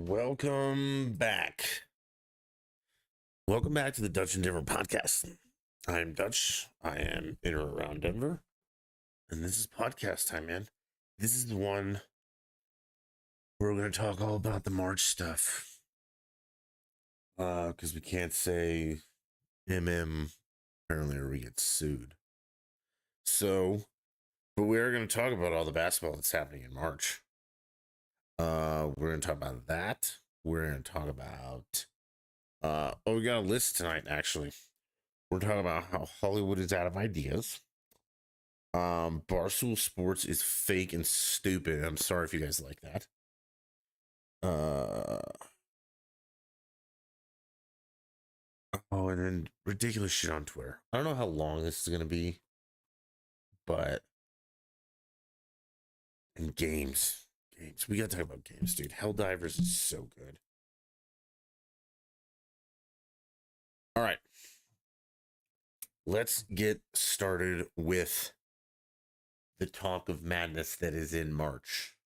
Welcome back. Welcome back to the Dutch and Denver podcast. I'm Dutch. I am in or around Denver. And this is podcast time, man. This is the one where we're going to talk all about the March stuff. Because we can't say MM apparently or we get sued. So, but we are going to talk about all the basketball that's happening in March. We're going to talk about that. We're going to talk about we got a list tonight, actually. We're talking about how Hollywood is out of ideas. Barstool Sports is fake and stupid. I'm sorry if you guys like that. And then ridiculous shit on Twitter. I don't know how long this is going to be, but and games. We got to talk about games, dude. Helldivers is so good. All right. Let's get started with the talk of madness that is in March.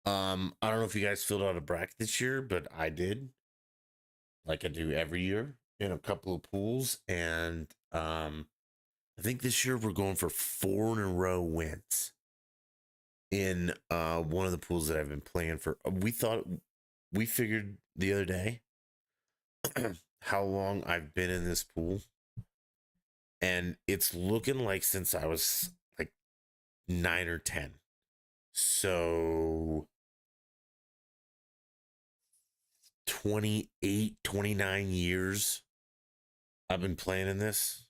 I don't know if you guys filled out a bracket this year, but I did, like I do every year, in a couple of pools. And I think this year we're going for 4 in a row wins in one of the pools that I've been playing for. We figured the other day how long I've been in this pool, and it's looking like since I was like 9 or 10. So 28, 29 years I've been playing in this,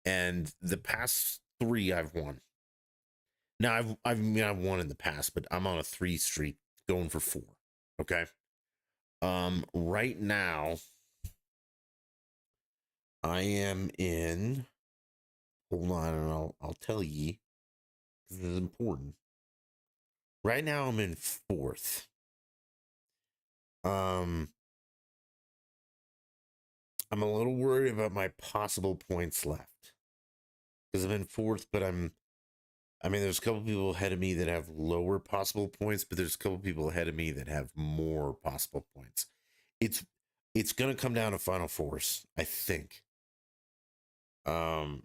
and the past 3 I've won. Now I've won in the past, but I'm on a 3 streak going for 4. Okay. Right now I am in, hold on, and I'll tell ye, this is important. Right now I'm in 4th. I'm a little worried about my possible points left, because I'm in 4th, but there's a couple people ahead of me that have lower possible points, but there's a couple people ahead of me that have more possible points. It's gonna come down to Final Fours, I think. Yeah.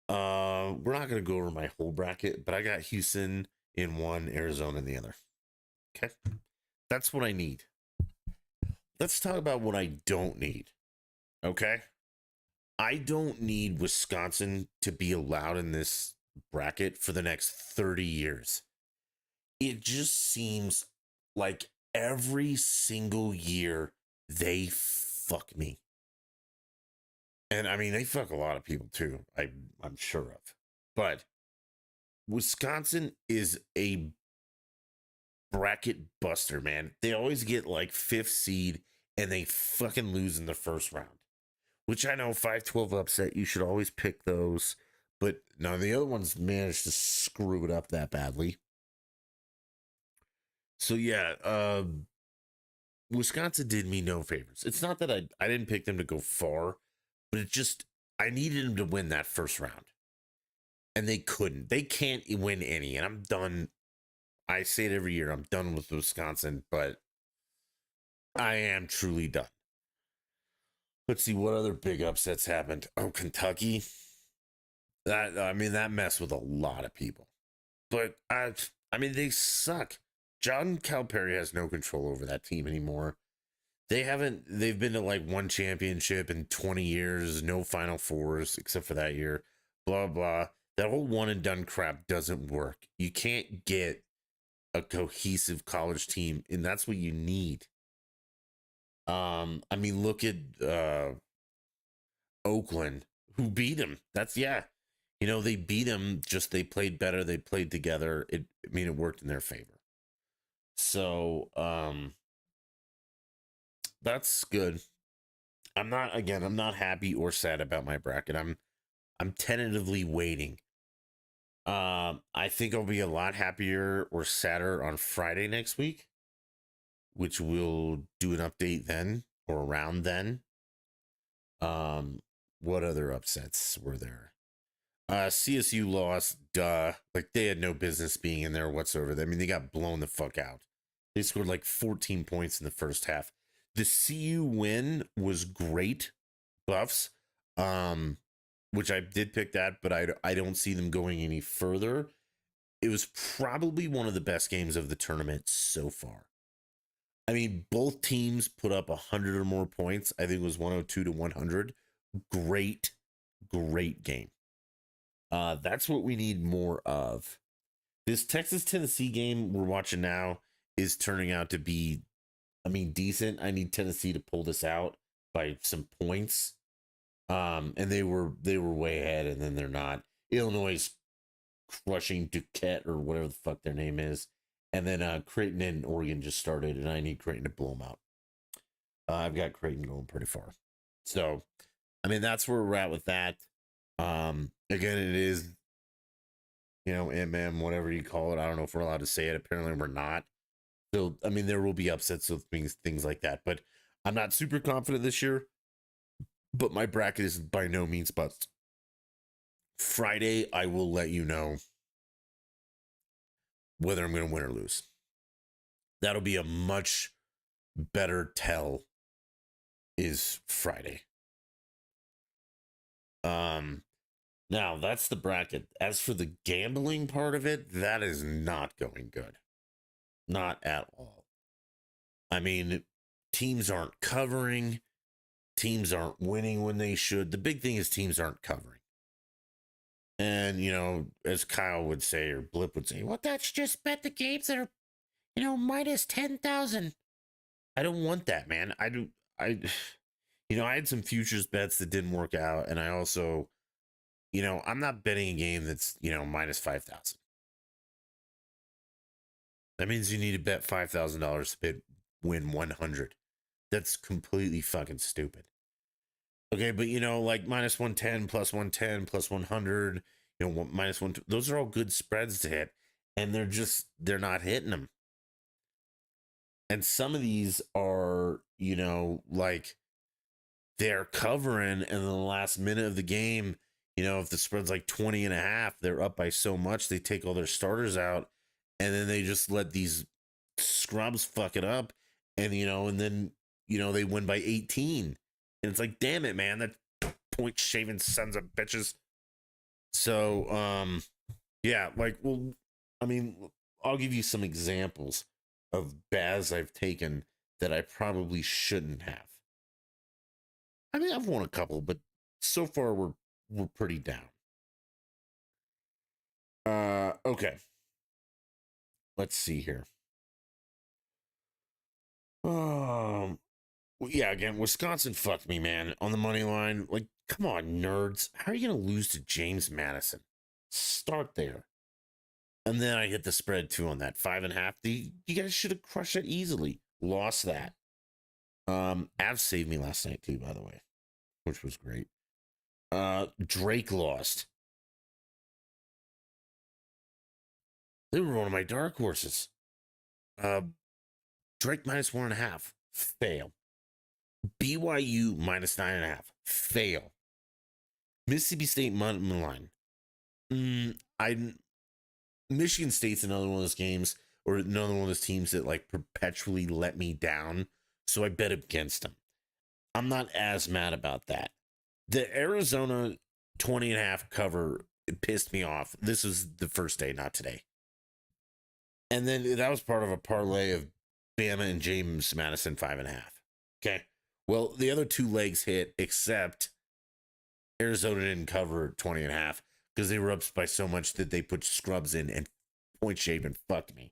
We're not gonna go over my whole bracket, but I got Houston in one, Arizona in the other. Okay. That's what I need. Let's talk about what I don't need. Okay. I don't need Wisconsin to be allowed in this bracket for the next 30 years. It just seems like every single year they fuck me. And I mean, they fuck a lot of people too, I'm sure of. But Wisconsin is a bracket buster, man. They always get like 5th seed and they fucking lose in the first round. Which I know 5-12 upset, you should always pick those. But none of the other ones managed to screw it up that badly. So yeah, Wisconsin did me no favors. It's not that I didn't pick them to go far, but I needed them to win that first round. And they couldn't. They can't win any. And I'm done. I say it every year. I'm done with Wisconsin, but I am truly done. Let's see what other big upsets happened. Oh, Kentucky. That messed with a lot of people. But they suck. John Calipari has no control over that team anymore. They've been to like 1 championship in 20 years, no Final Fours except for that year. Blah blah. That whole one and done crap doesn't work. You can't get a cohesive college team, and that's what you need. Look at Oakland, who beat them. They beat them, just they played better, they played together. It worked in their favor. So, that's good. I'm not happy or sad about my bracket. I'm tentatively waiting. I think I'll be a lot happier or sadder on Friday next week, which we'll do an update then or around then. What other upsets were there? CSU lost, duh. Like they had no business being in there whatsoever. I mean, they got blown the fuck out. They scored like 14 points in the first half. The CU win was great, Buffs. Um, which I did pick that, but I don't see them going any further. It was probably one of the best games of the tournament so far. I mean, both teams put up 100 or more points. I think it was 102 to 100. Great, great game. That's what we need more of. This Texas Tennessee game we're watching now is turning out to be, I mean, decent. I need Tennessee to pull this out by some points. And they were way ahead, and then they're not. Illinois is crushing Duquette or whatever the fuck their name is, and then Creighton and Oregon just started, and I need Creighton to blow them out. I've got Creighton going pretty far, so I mean that's where we're at with that. Again, it is, you know, MM, whatever you call it. I don't know if we're allowed to say it. Apparently, we're not. So I mean, there will be upsets with things like that, but I'm not super confident this year. But my bracket is by no means bust. Friday, I will let you know whether I'm going to win or lose. That'll be a much better tell is Friday. Now that's the bracket. As for the gambling part of it, that is not going good. Not at all. I mean, teams aren't covering. Teams aren't winning when they should. The big thing is teams aren't covering. And, you know, as Kyle would say, or Blip would say, well, that's just bet the games that are, you know, minus 10,000. I don't want that, man. You know, I had some futures bets that didn't work out. And I also, you know, I'm not betting a game that's, you know, minus 5,000. That means you need to bet $5,000 to win 100. That's completely fucking stupid. Okay, but you know, like minus 110, plus 110, plus 100, you know, minus one, those are all good spreads to hit, and they're not hitting them. And some of these are, you know, like they're covering, and in the last minute of the game, you know, if the spread's like 20 and a half, they're up by so much, they take all their starters out, and then they just let these scrubs fuck it up, and, you know, and then, you know, they win by 18. And it's like, damn it, man, that point shaving sons of bitches. So, yeah, like, well, I mean, I'll give you some examples of baths I've taken that I probably shouldn't have. I mean, I've won a couple, but so far we're pretty down. Okay. Let's see here. Yeah, again, Wisconsin fucked me, man, on the money line. Like, come on, nerds. How are you going to lose to James Madison? Start there. And then I hit the spread too on that 5.5. You guys should have crushed it easily. Lost that. Avs saved me last night too, by the way, which was great. Drake lost. They were one of my dark horses. Drake minus 1.5. Fail. BYU minus 9.5. Fail. Mississippi State money line. Michigan State's another one of those games, or another one of those teams that like perpetually let me down. So I bet against them. I'm not as mad about that. The Arizona 20.5 cover, it pissed me off. This was the first day, not today. And then that was part of a parlay of Bama and James Madison 5.5. Okay. Well, the other two legs hit, except Arizona didn't cover 20.5 because they were up by so much that they put scrubs in and point shave and fucked me.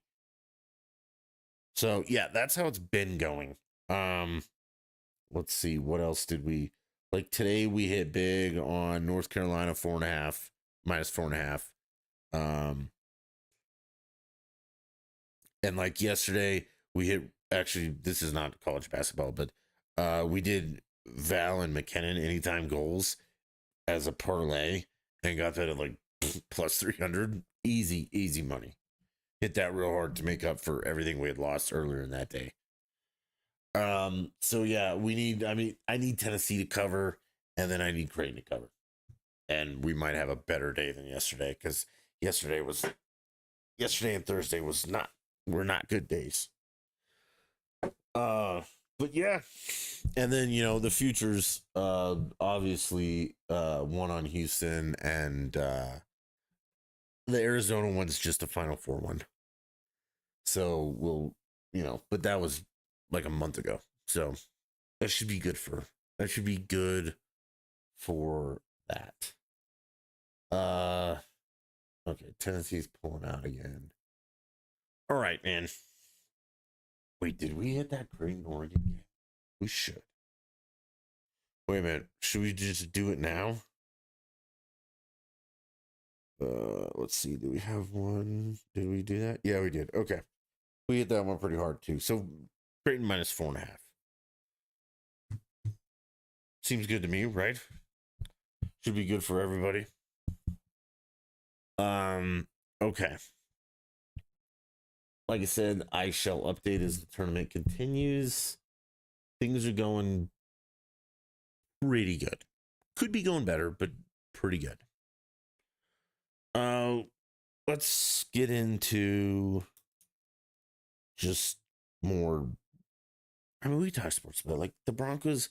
So yeah, that's how it's been going. Let's see, what else did we like today? We hit big on North Carolina 4.5 minus 4.5. And like yesterday, we hit, actually, this is not college basketball, but we did Val and McKinnon anytime goals as a parlay and got that at like plus 300. Easy money. Hit that real hard to make up for everything we had lost earlier in that day. So yeah, I need Tennessee to cover, and then I need Creighton to cover. and we might have a better day than yesterday, because yesterday and Thursday were not good days. But yeah, and then the futures, obviously, one on Houston, and the Arizona one's just a Final Four one. So we'll, but that was like a month ago. So that should be good for that. Okay, Tennessee's pulling out again. All right, man. Wait, did we hit that Creighton Oregon game? We should. Wait a minute. Should we just do it now? Let's see. Do we have one? Did we do that? Yeah, we did. Okay. We hit that one pretty hard too. So Creighton minus 4.5. Seems good to me, right? Should be good for everybody. Okay. Like I said, I shall update as the tournament continues. Things are going pretty good. Could be going better, but pretty good. Let's get into just more. I mean, we talk sports, but like the Broncos,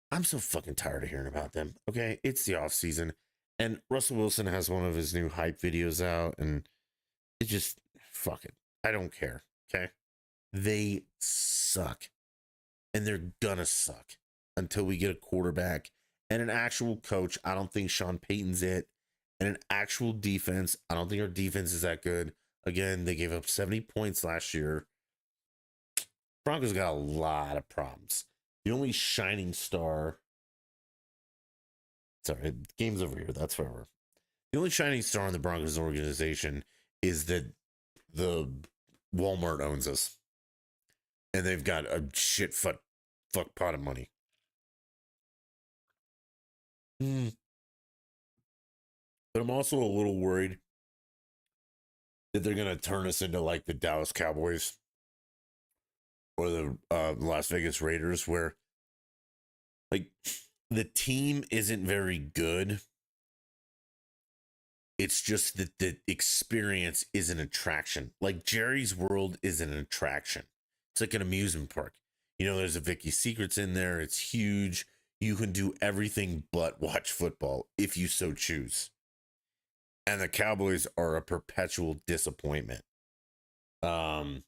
I'm so fucking tired of hearing about them. Okay, it's the off season, and Russell Wilson has one of his new hype videos out, and it just fuck it. I don't care. Okay, they suck, and they're gonna suck until we get a quarterback and an actual coach. I don't think Sean Payton's it. And an actual defense. I don't think our defense is that good. Again, they gave up 70 points last year. Broncos got a lot of problems. The only shining star. Sorry, game's over here. That's forever. The only shining star in the Broncos organization is that the Walmart owns us. And they've got a shit fuck pot of money. But I'm also a little worried that they're going to turn us into like the Dallas Cowboys or the Las Vegas Raiders, where like the team isn't very good. It's just that the experience is an attraction. Like Jerry's World is an attraction. It's like an amusement park. There's a Vicky Secrets in there. It's huge. You can do everything but watch football if you so choose. And the Cowboys are a perpetual disappointment. And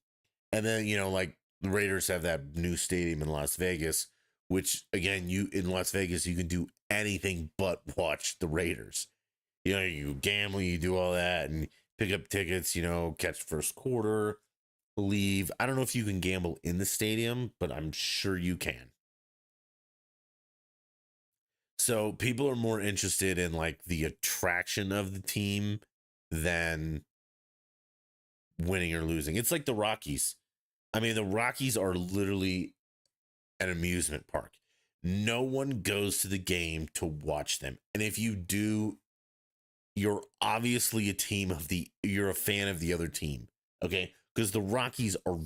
then, like the Raiders have that new stadium in Las Vegas, which again, in Las Vegas, you can do anything but watch the Raiders. You gamble, you do all that and pick up tickets, catch first quarter, leave. I don't know if you can gamble in the stadium, but I'm sure you can. So people are more interested in like the attraction of the team than winning or losing. It's like the Rockies. I mean, the Rockies are literally an amusement park. No one goes to the game to watch them. And if you do, you're obviously you're a fan of the other team. Okay. Because the Rockies are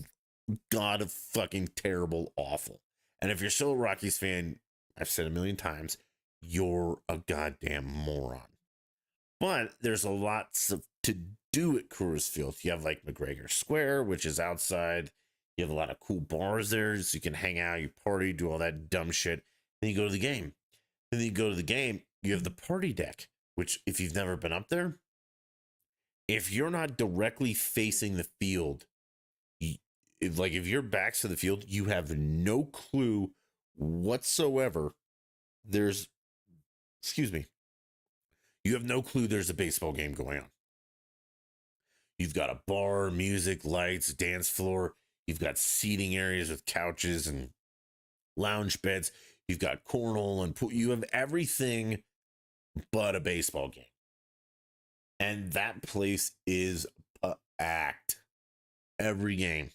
god fucking terrible, awful. And if you're still a Rockies fan, I've said a million times, you're a goddamn moron. But there's a lot to do at Coors Field. You have like McGregor Square, which is outside. You have a lot of cool bars there, so you can hang out, you party, do all that dumb shit. Then you go to the game. Then you go to the game, you have the party deck, which if you've never been up there, if you're not directly facing the field, if your back's to the field, you have no clue whatsoever. You have no clue there's a baseball game going on. You've got a bar, music, lights, dance floor. You've got seating areas with couches and lounge beds. You've got cornhole and pool. You have everything but a baseball game. And that place is packed every game.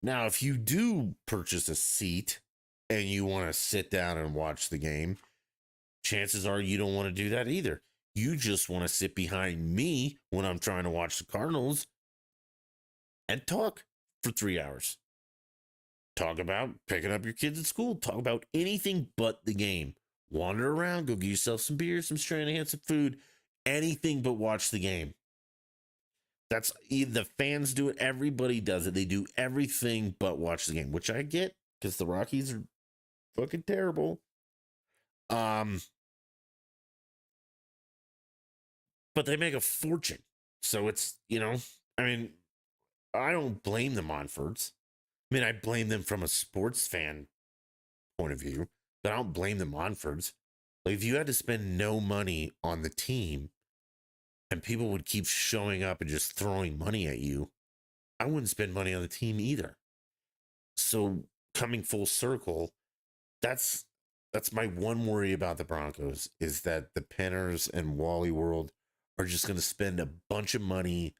Now, if you do purchase a seat and you want to sit down and watch the game, chances are you don't want to do that either. You just want to sit behind me when I'm trying to watch the Cardinals and talk for 3 hours. Talk about picking up your kids at school. Talk about anything but the game. Wander around, go get yourself some beer, some Stranahan, some food, anything but watch the game. That's the fans do it. Everybody does it. They do everything but watch the game, which I get because the Rockies are fucking terrible. But they make a fortune. So it's, I mean, I don't blame the Monforts. I mean, I blame them from a sports fan point of view, but I don't blame the Monforts. Like, if you had to spend no money on the team and people would keep showing up and just throwing money at you, I wouldn't spend money on the team either. So coming full circle, that's my one worry about the Broncos is that the Penners and Wally World are just going to spend a bunch of money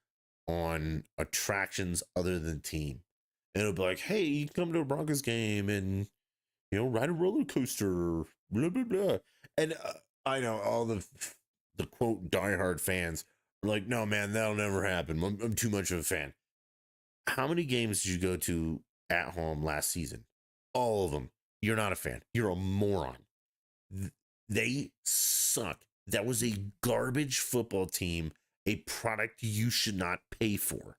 on attractions other than team. And it'll be like, hey, you can come to a Broncos game and, ride a roller coaster, blah, blah, blah. And I know all the quote diehard fans are like, no, man, that'll never happen. I'm too much of a fan. How many games did you go to at home last season? All of them. You're not a fan. You're a moron. They suck. That was a garbage football team, a product you should not pay for.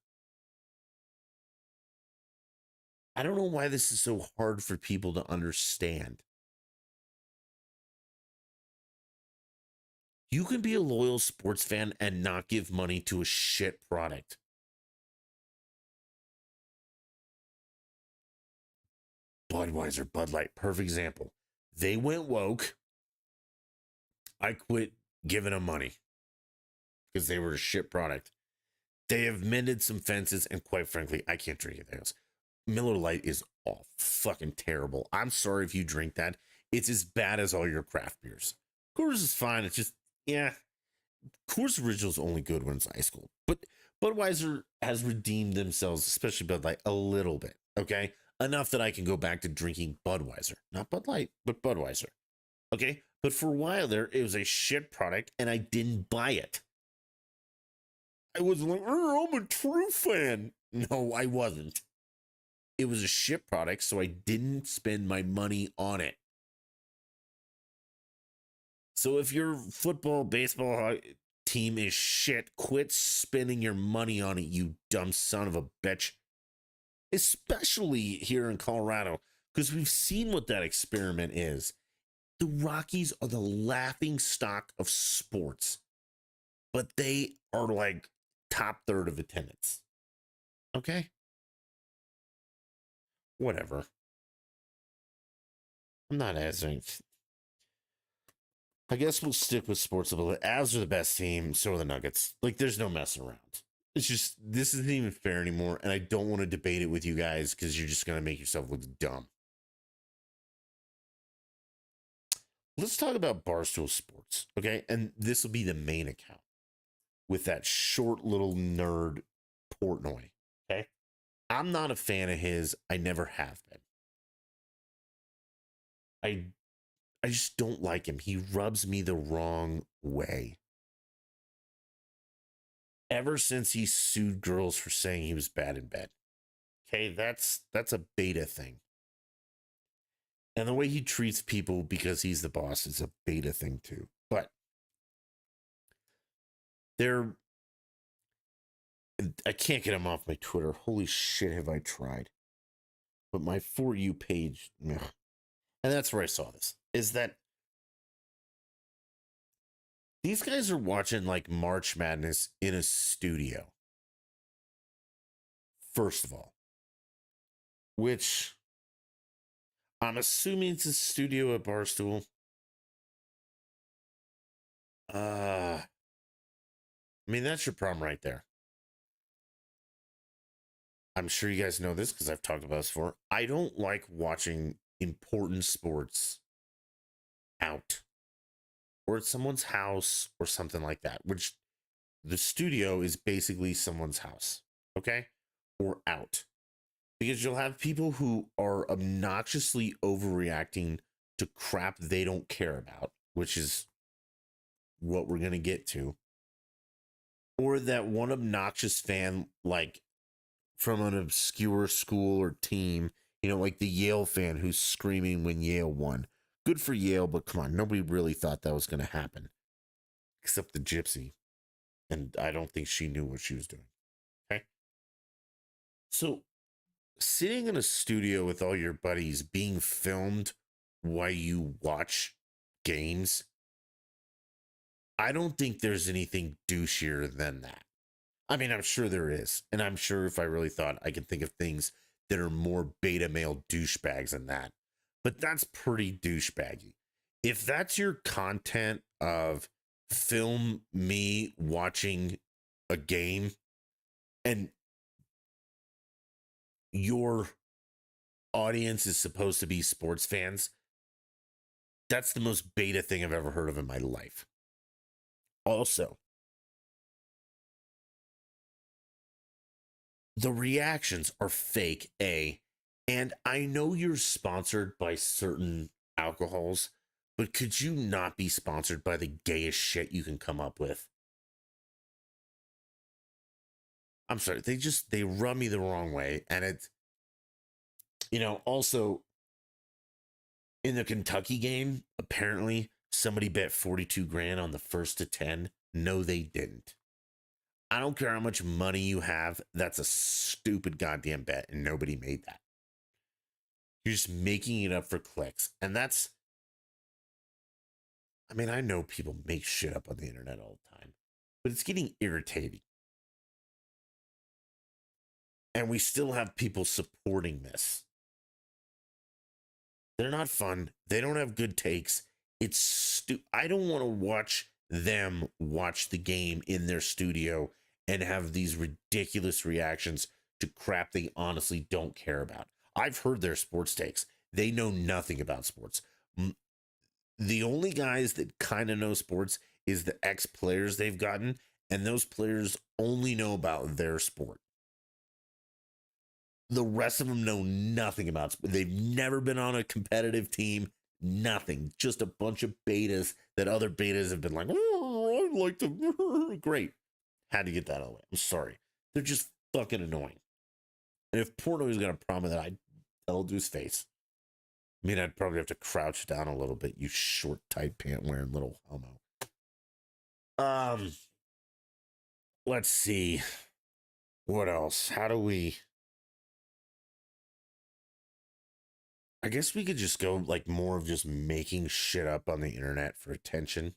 I don't know why this is so hard for people to understand. You can be a loyal sports fan and not give money to a shit product. Budweiser, Bud Light, perfect example. They went woke. I quit giving them money because they were a shit product. They have mended some fences, and quite frankly, I can't drink anything else. Miller Lite is all fucking terrible. I'm sorry if you drink that. It's as bad as all your craft beers. Coors is fine. It's just, yeah. Coors Original is only good when it's ice cold. But Budweiser has redeemed themselves, especially Bud Light, a little bit. Okay? Enough that I can go back to drinking Budweiser. Not Bud Light, but Budweiser. Okay? But for a while there, it was a shit product, and I didn't buy it. I was like, I'm a true fan. No, I wasn't. It was a shit product, so I didn't spend my money on it. So if your football, baseball team is shit, quit spending your money on it, you dumb son of a bitch. Especially here in Colorado, because we've seen what that experiment is. The Rockies are the laughing stock of sports, but they are like top third of attendance. Okay? Whatever. I'm not answering. I guess we'll stick with sports a little bit. Avs are the best team, so are the Nuggets. Like, there's no messing around. It's just, this isn't even fair anymore, and I don't want to debate it with you guys because you're just going to make yourself look dumb. Let's talk about Barstool Sports, okay? And this will be the main account with that short little nerd Portnoy, okay? I'm not a fan of his. I never have been. I just don't like him. He rubs me the wrong way. Ever since he sued girls for saying he was bad in bed. Okay, that's a beta thing. And the way he treats people because he's the boss is a beta thing too. But I can't get him off my Twitter. Holy shit, have I tried. But my For You page, ugh. And that's where I saw this, is that these guys are watching like March Madness in a studio. First of all, which I'm assuming it's a studio at Barstool. I mean, that's your problem right there. I'm sure you guys know this because I've talked about this before. I don't like watching important sports out or at someone's house or something like that, which the studio is basically someone's house, okay? Or out. Because you'll have people who are obnoxiously overreacting to crap they don't care about, which is what we're going to get to. Or that one obnoxious fan, like from an obscure school or team, like the Yale fan who's screaming when Yale won. good for Yale, but come on, nobody really thought that was going to happen except the gypsy. And I don't think she knew what she was doing. Okay. So, sitting in a studio with all your buddies being filmed while you watch games, I don't think there's anything douchier than that. I mean, I'm sure there is. And I'm sure if I really thought, I could think of things that are more beta male douchebags than that. But that's pretty douchebaggy. If that's your content of film me watching a game and your audience is supposed to be sports fans, that's the most beta thing I've ever heard of in my life. Also, the reactions are fake, A. And I know you're sponsored by certain alcohols, but could you not be sponsored by the gayest shit you can come up with? I'm sorry, they rub me the wrong way. And it's, also in the Kentucky game, apparently somebody bet 42 grand on the first to 10. No, they didn't. I don't care how much money you have. That's a stupid goddamn bet, and nobody made that. You're just making it up for clicks. And that's, I mean, I know people make shit up on the internet all the time, but it's getting irritating. And we still have people supporting this. They're not fun. They don't have good takes. It's I don't want to watch them watch the game in their studio and have these ridiculous reactions to crap they honestly don't care about. I've heard their sports takes. They know nothing about sports. The only guys that kind of know sports is the ex-players they've gotten, and those players only know about their sport. The rest of them know nothing about sports. They've never been on a competitive team, nothing. Just a bunch of betas that other betas have been like, oh, I'd like to. Great. Had to get that out of the way. I'm sorry. They're just fucking annoying. And if Portnoy was going to promise that, I'd tell it to his face. I mean, I'd probably have to crouch down a little bit, you short, tight pant wearing little homo. Let's see. What else? How do we... I guess we could just go like more of just making shit up on the internet for attention.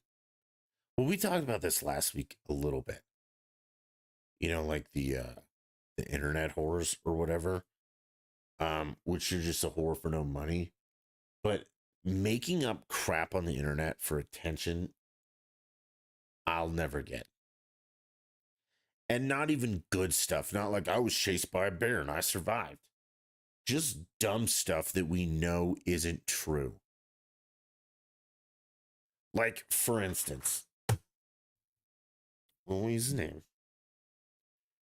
Well, we talked about this last week a little bit. Like the internet horrors or whatever. Which are just a whore for no money. But making up crap on the internet for attention, I'll never get. And not even good stuff. Not like I was chased by a bear and I survived. Just dumb stuff that we know isn't true. Like, for instance, what was his name?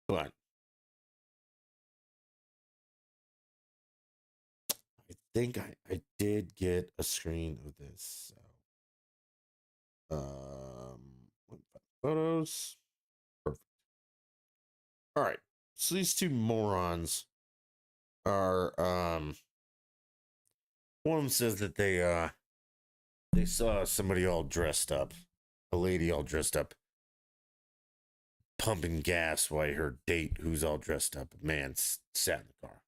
But I think I did get a screen of this. So, photos. Perfect. All right. So these two morons are one of them says that they saw somebody all dressed up, a lady all dressed up, pumping gas while her date, who's all dressed up, a man sat in the car.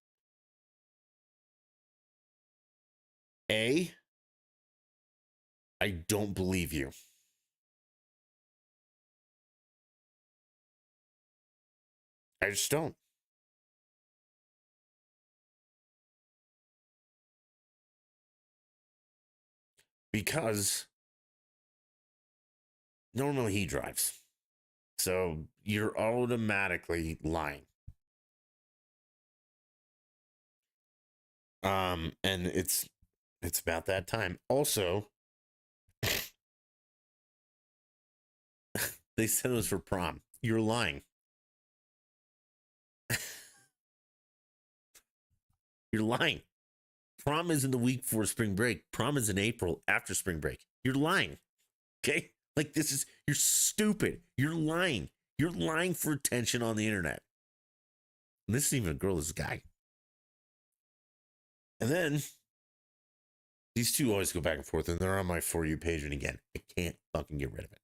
I don't believe you. I just don't. Because normally he drives. So you're automatically lying. And it's about that time. Also, they said it was for prom. You're lying. You're lying. Prom isn't the week before spring break. Prom is in April after spring break. You're lying. Okay? Like, you're stupid. You're lying. You're lying for attention on the internet. And this isn't even a girl, this is a guy. And then These two always go back and forth, and they're on my For You page. And again, I can't fucking get rid of it.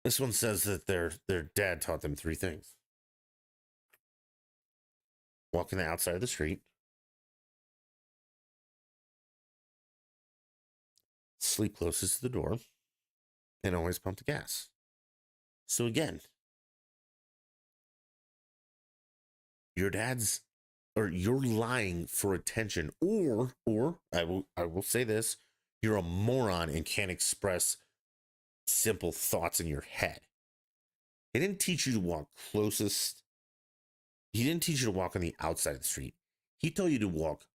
This one says that their dad taught them 3 things: walk on the outside of the street, sleep closest to the door, and always pump the gas. So again, your dad's, or you're lying for attention, or I will say this: you're a moron and can't express simple thoughts in your head. He didn't teach you to walk closest. He didn't teach you to walk on the outside of the street. He told you to walk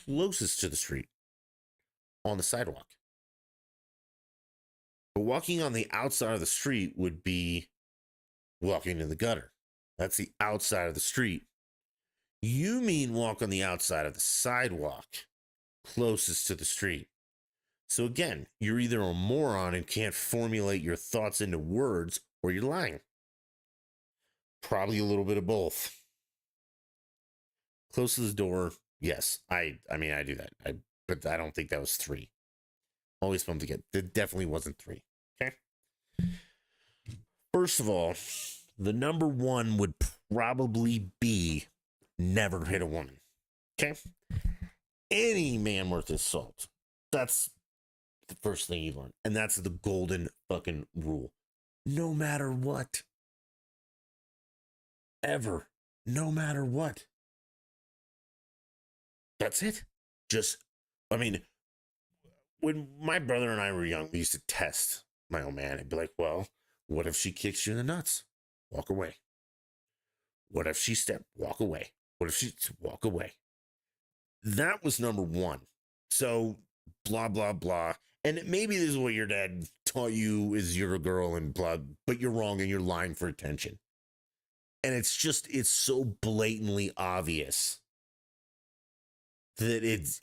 closest to the street on the sidewalk. But walking on the outside of the street would be walking in the gutter. That's the outside of the street. You mean walk on the outside of the sidewalk closest to the street. So again, you're either a moron and can't formulate your thoughts into words, or you're lying. Probably a little bit of both. Close to the door, yes. I mean, I do that. But I don't think that was 3. Always pumped to get. It definitely wasn't 3. Okay. First of all, the number 1 would probably be never hit a woman. Okay. Any man worth his salt. That's the first thing you learn. And that's the golden fucking rule. No matter what. Ever. No matter what. That's it. Just, I mean, when my brother and I were young, we used to test my old man and be like, well, what if she kicks you in the nuts? Walk away. What if she walk away? What if she walk away? That was number 1. So blah, blah, blah. And maybe this is what your dad taught you is you're a girl and blah, but you're wrong and you're lying for attention. And it's so blatantly obvious that it's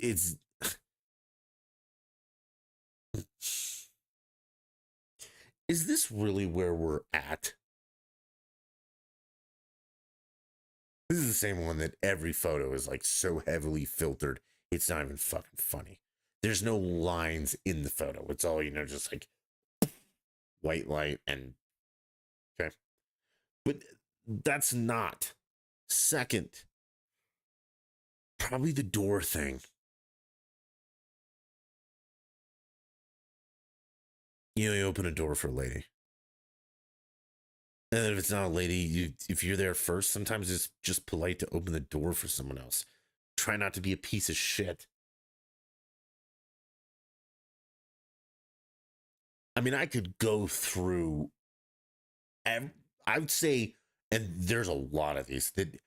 is this really where we're at? This is the same one that every photo is like so heavily filtered, it's not even fucking funny. There's no lines in the photo. It's all, just like white light and okay. But that's not. Second, probably the door thing. You open a door for a lady. And then if it's not a lady, if you're there first, sometimes it's just polite to open the door for someone else. Try not to be a piece of shit. I mean, I could go through, I would say, and there's a lot of these, that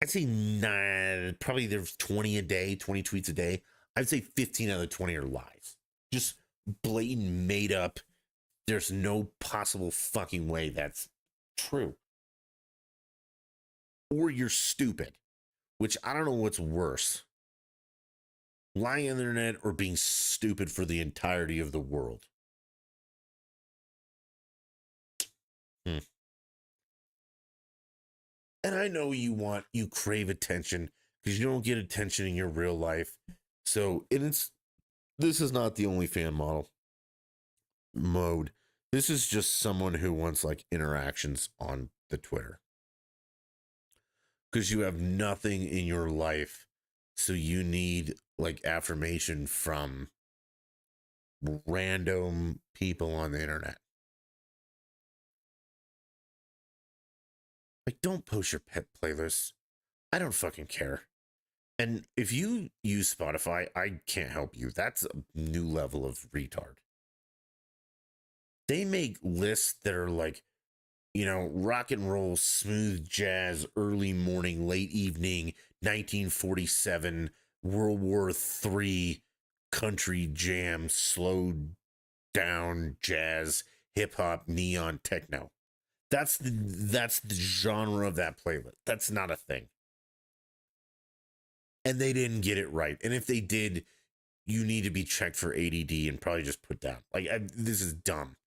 I'd say probably there's 20 a day, 20 tweets a day. I'd say 15 out of 20 are lies. Just blatant made up. There's no possible fucking way that's true. Or you're stupid, which I don't know what's worse. Lying on the internet or being stupid for the entirety of the world. And I know you crave attention because you don't get attention in your real life. So this is not the OnlyFans mode. This is just someone who wants like interactions on the Twitter. Because you have nothing in your life. So you need like affirmation from random people on the internet. Like, don't post your pet playlists. I don't fucking care. And if you use Spotify, I can't help you. That's a new level of retard. They make lists that are like, rock and roll, smooth jazz, early morning, late evening, 1947, World War III, country jam, slowed down jazz, hip hop, neon, techno. That's the genre of that playlist. That's not a thing. And they didn't get it right. And if they did, you need to be checked for ADD and probably just put down. Like, this is dumb.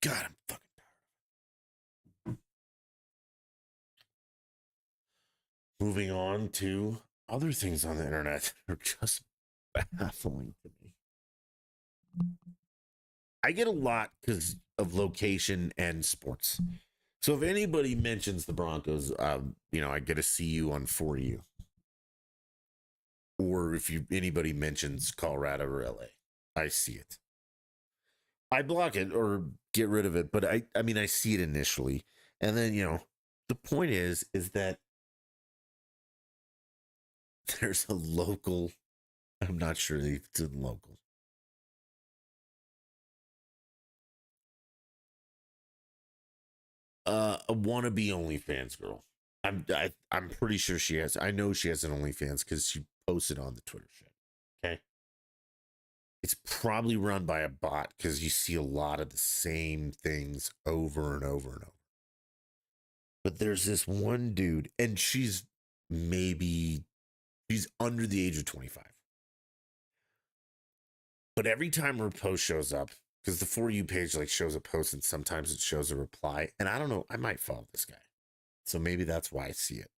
God, I'm fucking tired. moving on to other things on the internet that are just baffling to me. I get a lot because of location and sports. So if anybody mentions the Broncos, I get to see you on For You. Or if anybody mentions Colorado or LA, I see it. I block it or get rid of it, but I mean I see it initially. And then, the point is that there's a local, I'm not sure if it's in local. A wannabe OnlyFans girl. I'm pretty sure she has. I know she has an OnlyFans because she posted on the Twitter shit. Okay, it's probably run by a bot because you see a lot of the same things over and over and over. But there's this one dude, and she's under the age of 25. But every time her post shows up, because the For You page like shows a post and sometimes it shows a reply, and I don't know, I might follow this guy. So maybe that's why I see it.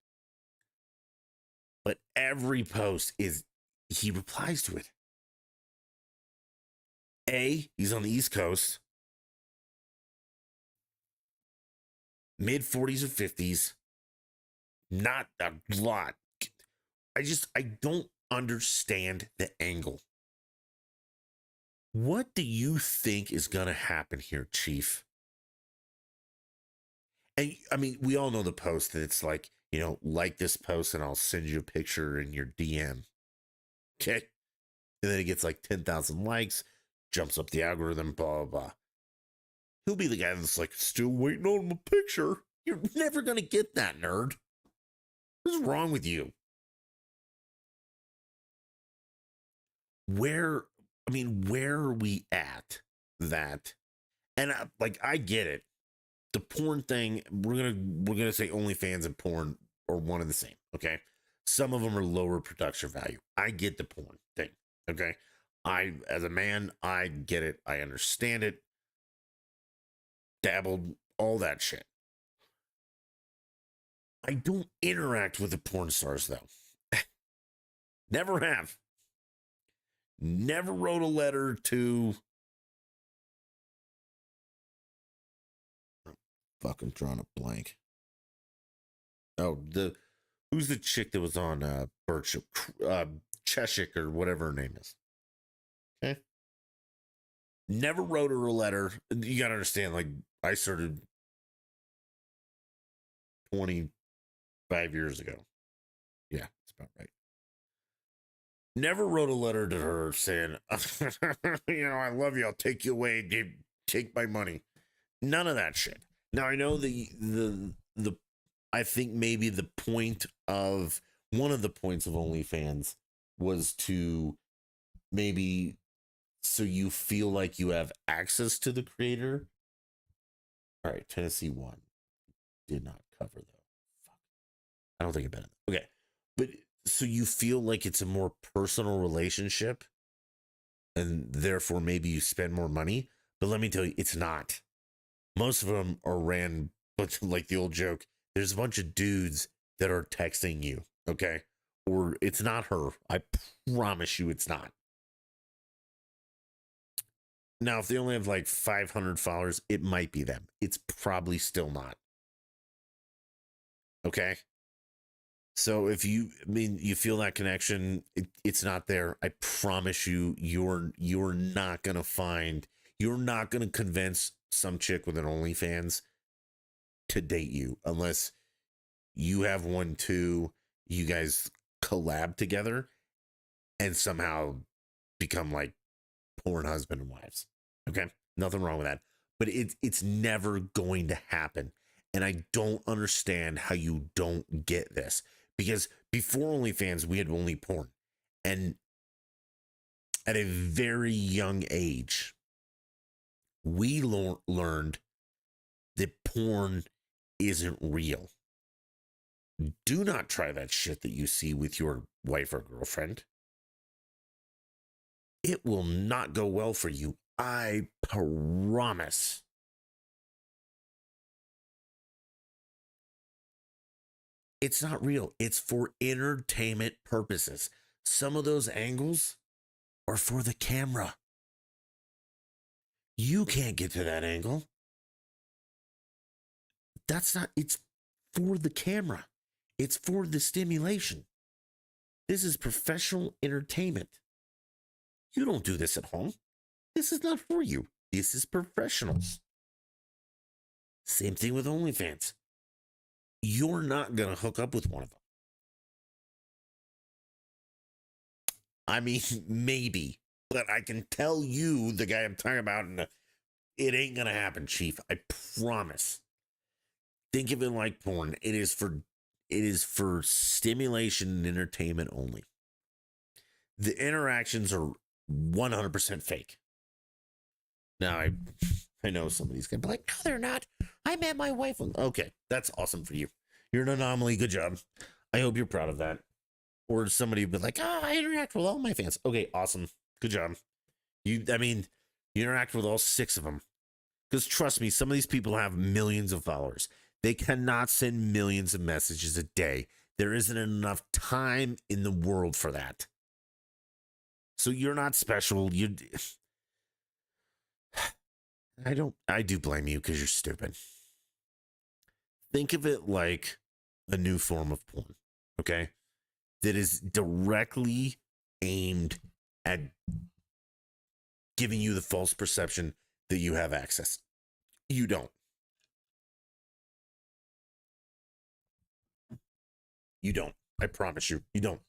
But every post he replies to it. He's on the East Coast, mid 40s or 50s, not a lot. I don't understand the angle. What do you think is going to happen here, Chief? And I mean, we all know the post that it's like, like this post and I'll send you a picture in your DM. Okay. And then it gets like 10,000 likes, jumps up the algorithm, blah, blah, blah. He'll be the guy that's like, still waiting on my picture. You're never going to get that, nerd. What's wrong with you? Where are we at that? And I get it. The porn thing, we're gonna say OnlyFans and porn are one and the same. Okay, some of them are lower production value. I get the porn thing. Okay, as a man, I get it. I understand it. Dabbled, all that shit. I don't interact with the porn stars though. Never have. Never wrote a letter to. Fucking drawing a blank. Oh, who's the chick that was on Birch Cheshik or whatever her name is? Okay. Never wrote her a letter. You gotta understand, like I started 25 years ago. Yeah, that's about right. Never wrote a letter to her saying, I love you. I'll take you away. Take my money. None of that shit. Now I know the I think maybe the point of one of the points of OnlyFans was to maybe so you feel like you have access to the creator. All right, Tennessee one did not cover though. Fuck. I don't think it better. Okay, but so you feel like it's a more personal relationship, and therefore maybe you spend more money. But let me tell you, it's not. Most of them are ran, but like the old joke, there's a bunch of dudes that are texting you, okay? Or it's not her. I promise you it's not. Now, if they only have like 500 followers, it might be them. It's probably still not. Okay? So if you feel that connection, it's not there. I promise you, you're not gonna convince some chick with an OnlyFans to date you unless you have one too. You guys collab together and somehow become like porn husband and wives. Okay, nothing wrong with that, but it's never going to happen. And I don't understand how you don't get this, because before OnlyFans we had only porn, and at a very young age we learned that porn isn't real. Do not try that shit that you see with your wife or girlfriend. It will not go well for you. I promise. It's not real. It's for entertainment purposes. Some of those angles are for the camera. You can't get to that angle. That's not, it's for the camera. It's for the stimulation. This is professional entertainment. You don't do this at home. This is not for you. This is professionals. Same thing with OnlyFans. You're not going to hook up with one of them. I mean, maybe, but I can tell you, the guy I'm talking about, it ain't going to happen, Chief. I promise. Think of it like porn. It is for stimulation and entertainment only. The interactions are 100% fake. Now, I know somebody's going to be like, no, they're not. I met my wife. Okay, that's awesome for you. You're an anomaly. Good job. I hope you're proud of that. Or somebody would be like, I interact with all my fans. Okay, awesome. Good job. You interact with all 6 of them. Because trust me, some of these people have millions of followers. They cannot send millions of messages a day. There isn't enough time in the world for that. So you're not special. I do blame you because you're stupid. Think of it like a new form of porn, okay? That is directly aimed at giving you the false perception that you have access. You don't. You don't. I promise you, you don't.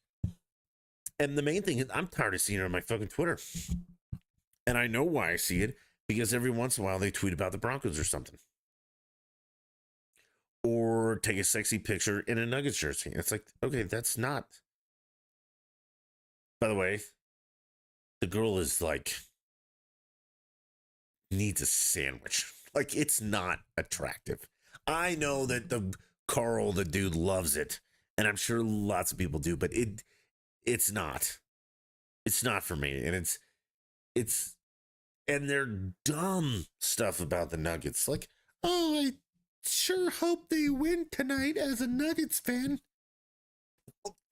And the main thing is, I'm tired of seeing it on my fucking Twitter. And I know why I see it, because every once in a while they tweet about the Broncos or something. Or take a sexy picture in a Nuggets jersey. It's like, okay, that's not. By the way, the girl is like, needs a sandwich. Like, it's not attractive. I know that Carl, the dude, loves it. And I'm sure lots of people do, but it's not. It's not for me. And and they're dumb stuff about the Nuggets. Like, oh, I sure hope they win tonight as a Nuggets fan.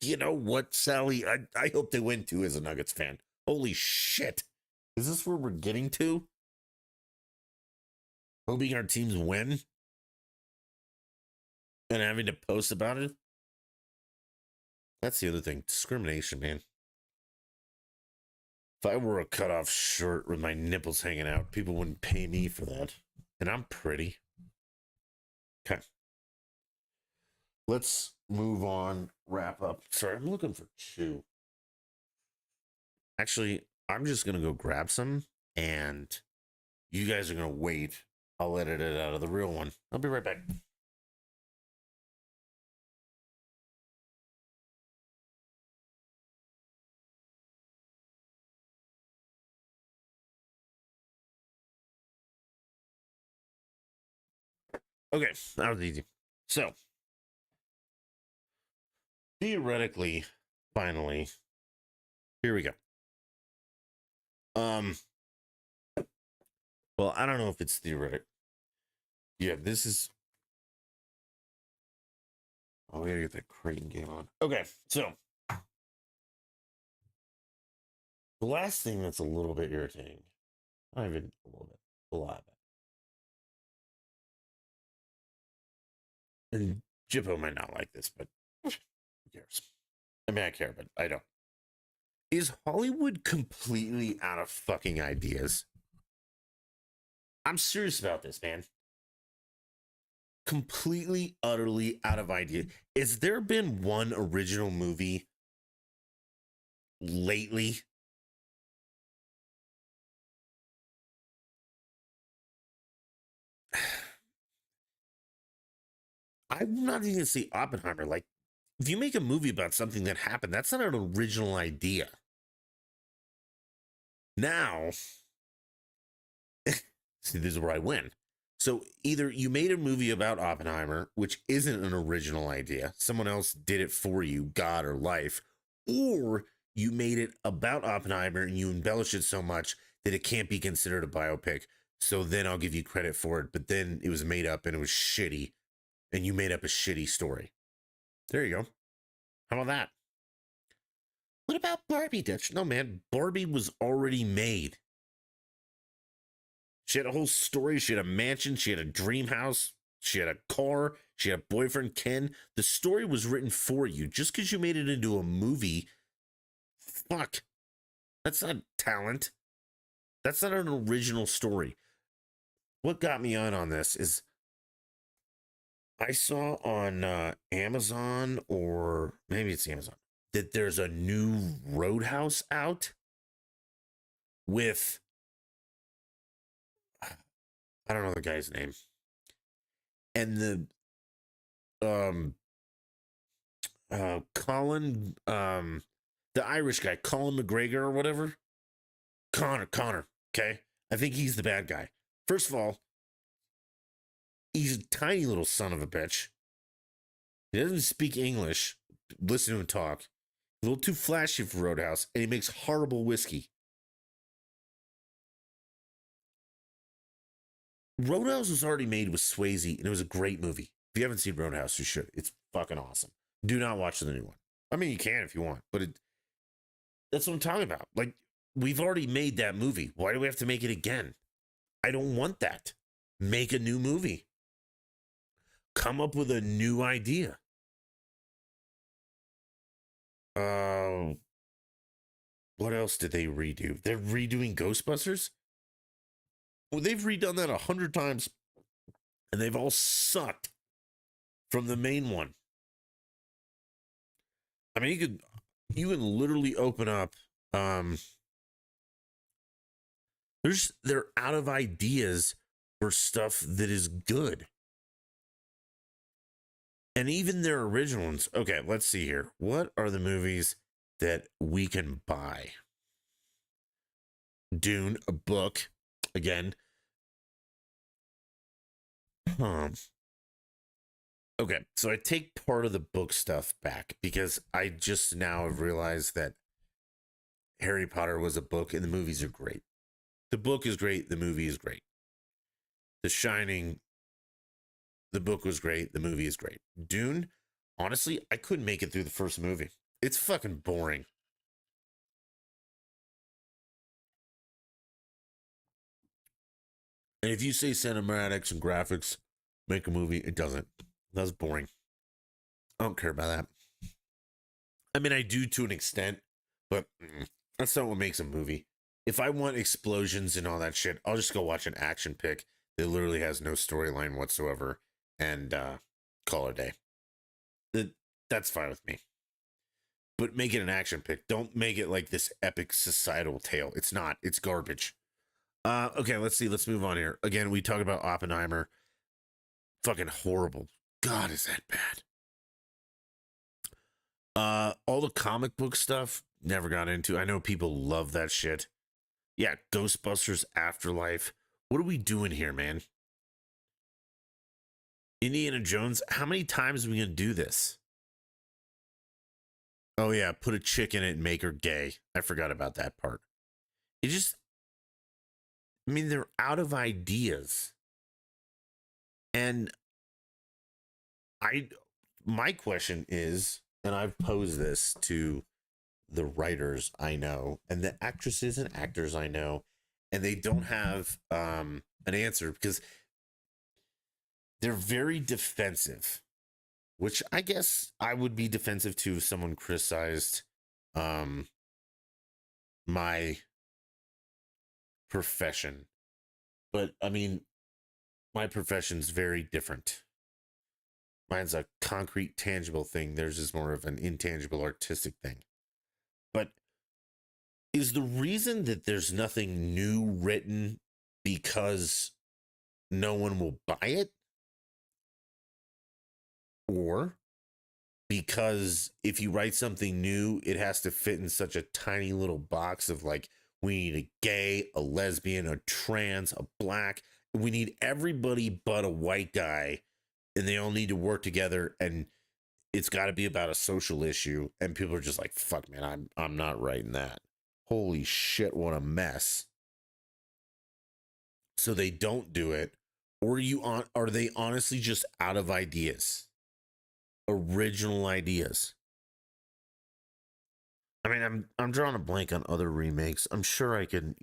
You know what, Sally? I hope they win too as a Nuggets fan. Holy shit. Is this where we're getting to? Hoping our teams win? And having to post about it? That's the other thing. Discrimination, man. If I wore a cutoff shirt with my nipples hanging out, people wouldn't pay me for that. And I'm pretty. Okay. Let's move on. Wrap up. Sorry, I'm looking for 2. Actually, I'm just going to go grab some, and you guys are going to wait. I'll edit it out of the real one. I'll be right back. Okay, that was easy. So, theoretically, finally, here we go. Well, I don't know if it's theoretic. Yeah, this is. Oh, we gotta get that Creighton game on. Okay, so the last thing that's a little bit irritating. Not even a little bit, a lot of it. And Jippo might not like this, but who cares? I mean, I care, but I don't. Is Hollywood completely out of fucking ideas? I'm serious about this, man. Completely, utterly out of idea. Has there been one original movie lately? I'm not even gonna say Oppenheimer. Like, if you make a movie about something that happened, that's not an original idea. Now, see, this is where I win. So either you made a movie about Oppenheimer, which isn't an original idea, someone else did it for you, God or life, or you made it about Oppenheimer and you embellish it so much that it can't be considered a biopic. So then I'll give you credit for it. But then it was made up and it was shitty, and you made up a shitty story. There you go. How about that? What about Barbie, Dutch? No, man. Barbie was already made. She had a whole story. She had a mansion. She had a dream house. She had a car. She had a boyfriend, Ken. The story was written for you. Just because you made it into a movie, fuck. That's not talent. That's not an original story. What got me on this is I saw on Amazon, or maybe it's Amazon, that there's a new Roadhouse out with, I don't know the guy's name, and Colin, the Irish guy, Colin McGregor or whatever, Connor. Okay, I think he's the bad guy. First of all, he's a tiny little son of a bitch. He doesn't speak English. Listen to him talk. A little too flashy for Roadhouse, and he makes horrible whiskey. Roadhouse was already made with Swayze, and it was a great movie. If you haven't seen Roadhouse, you should. It's fucking awesome. Do not watch the new one. I mean, you can if you want, but that's what I'm talking about. Like, we've already made that movie. Why do we have to make it again? I don't want that. Make a new movie. Come up with a new idea. What else did they redo? They're redoing Ghostbusters? Well, they've redone that 100 times, and they've all sucked from the main one. I mean, you can literally open up. They're out of ideas for stuff that is good, and even their original ones. Okay, let's see here. What are the movies that we can buy? Dune, a book, again. Okay, so I take part of the book stuff back because I just now have realized that Harry Potter was a book and the movies are great. The book is great, the movie is great. The Shining, the book was great, the movie is great. Dune, honestly, I couldn't make it through the first movie. It's fucking boring. And if you say cinematics and graphics make a movie, it doesn't. That's boring. I don't care about that. I mean, I do to an extent, but that's not what makes a movie. If I want explosions and all that shit, I'll just go watch an action pick that literally has no storyline whatsoever and call it a day. That's fine with me. But make it an action pick. Don't make it like this epic societal tale. It's not. It's garbage. Okay, let's see. Let's move on here. Again, we talk about Oppenheimer. Fucking horrible. God, is that bad? All the comic book stuff, never got into. I know people love that shit. Yeah, Ghostbusters Afterlife. What are we doing here, man? Indiana Jones, how many times are we gonna do this? Oh yeah, put a chick in it and make her gay. I forgot about that part. It just, I mean, they're out of ideas. And my question is, and I've posed this to the writers I know and the actresses and actors I know, and they don't have an answer because they're very defensive, which I guess I would be defensive to if someone criticized my profession. But I mean, my profession's very different. Mine's a concrete, tangible thing. Theirs is more of an intangible, artistic thing. But is the reason that there's nothing new written because no one will buy it? Or because if you write something new, it has to fit in such a tiny little box of like, we need a gay, a lesbian, a trans, a black. We need everybody but a white guy, and they all need to work together, and it's got to be about a social issue. And people are just like, fuck, man, I'm not writing that. Holy shit, what a mess. So they don't do it. Or are they honestly just out of ideas? original ideas. I mean, I'm drawing a blank on other remakes. I'm sure I can,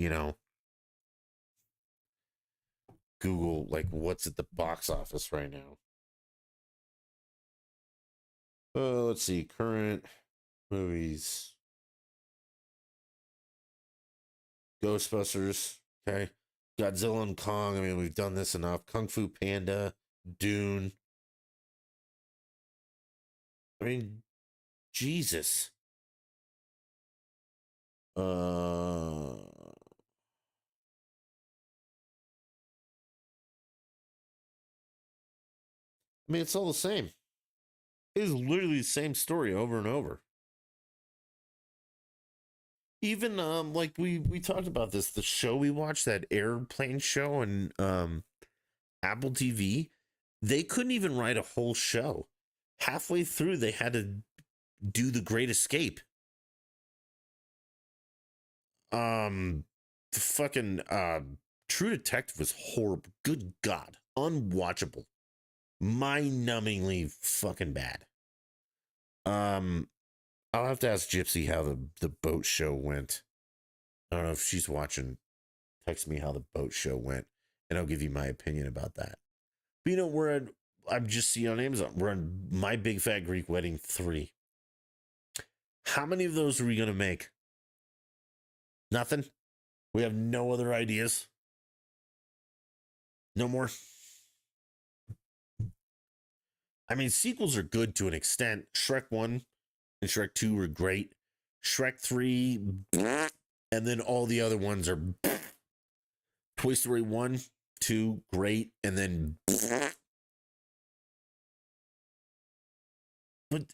Google like what's at the box office right now. Let's see, current movies. Ghostbusters, okay. Godzilla and Kong. I mean, we've done this enough. Kung Fu Panda, Dune. I mean, Jesus. I mean, it's all the same. It is literally the same story over and over. Even like we talked about this, the show we watched, that airplane show and Apple TV, they couldn't even write a whole show. Halfway through, they had to do The Great Escape. The fucking True Detective was horrible. Good God, unwatchable, mind-numbingly fucking bad. I'll have to ask Gypsy how the boat show went. I don't know if she's watching. Text me how the boat show went, and I'll give you my opinion about that. But I'm just seeing on Amazon, we're on My Big Fat Greek Wedding 3. How many of those are we going to make? Nothing? We have no other ideas? No more? I mean, sequels are good to an extent. Shrek 1 and Shrek 2 were great. Shrek 3, and then all the other ones are Toy Story 1, 2, great, and then but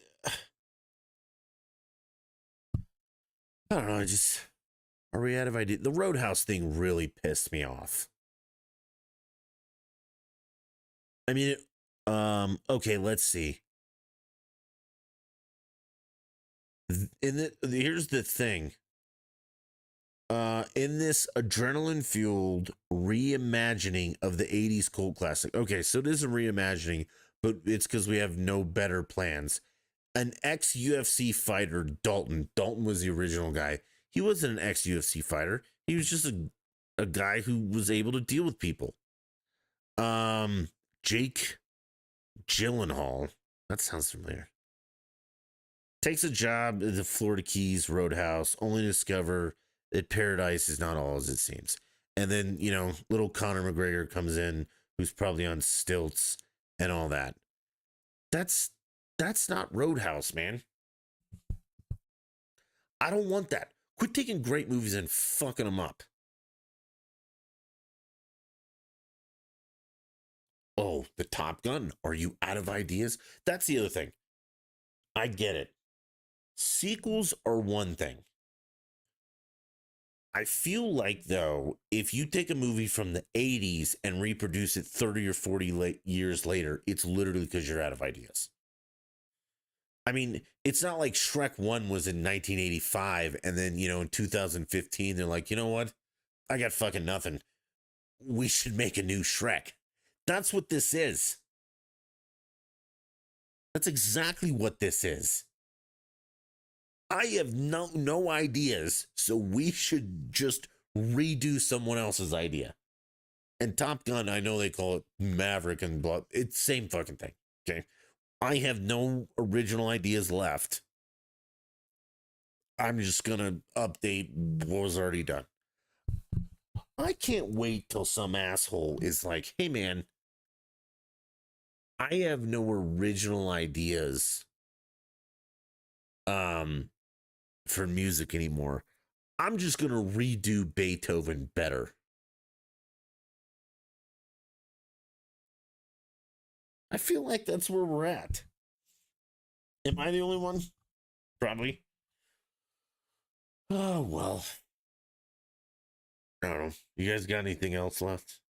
I don't know, are we out of ideas? The Roadhouse thing really pissed me off. I mean, okay, let's see. Here's the thing. In this adrenaline fueled reimagining of the 80s cult classic. Okay, so it is a reimagining, but it's because we have no better plans. An ex UFC fighter, Dalton. Dalton was the original guy. He wasn't an ex UFC fighter. He was just a guy who was able to deal with people. Jake Gyllenhaal. That sounds familiar. Takes a job at the Florida Keys Roadhouse, only to discover that paradise is not all as it seems. And then, little Conor McGregor comes in, who's probably on stilts and all that. That's not Roadhouse, man. I don't want that. Quit taking great movies and fucking them up. Oh, the Top Gun. Are you out of ideas? That's the other thing. I get it. Sequels are one thing. I feel like, though, if you take a movie from the 80s and reproduce it 30 or 40 years later, it's literally because you're out of ideas. I mean, it's not like Shrek 1 was in 1985 and then, in 2015, they're like, you know what? I got fucking nothing. We should make a new Shrek. That's what this is. That's exactly what this is. I have no ideas, so we should just redo someone else's idea. And Top Gun, I know they call it Maverick and blah. It's same fucking thing. Okay. I have no original ideas left. I'm just gonna update what was already done. I can't wait till some asshole is like, hey man, I have no original ideas for music anymore. I'm just gonna redo Beethoven better. I feel like that's where we're at. Am I the only one? Probably. Oh well. I don't know. You guys got anything else left?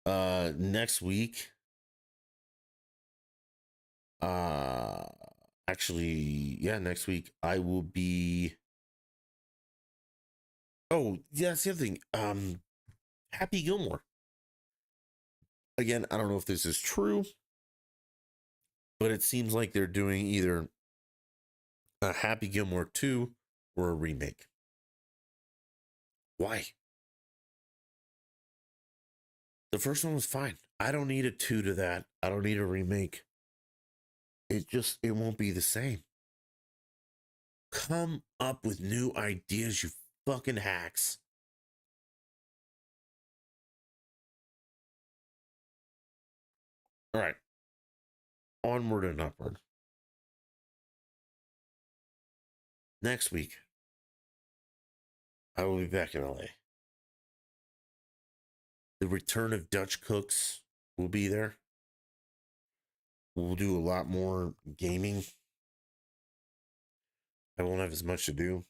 Next week. Actually, yeah, next week I will be. Oh, yeah, that's the other thing. Happy Gilmore. Again, I don't know if this is true. but it seems like they're doing either a Happy Gilmore 2 or a remake. Why? The first one was fine. I don't need a 2 to that. I don't need a remake. It won't be the same. Come up with new ideas, you fucking hacks. All right. Onward and upward. Next week, I will be back in LA. The return of Dutch Cooks will be there. We'll do a lot more gaming. I won't have as much to do.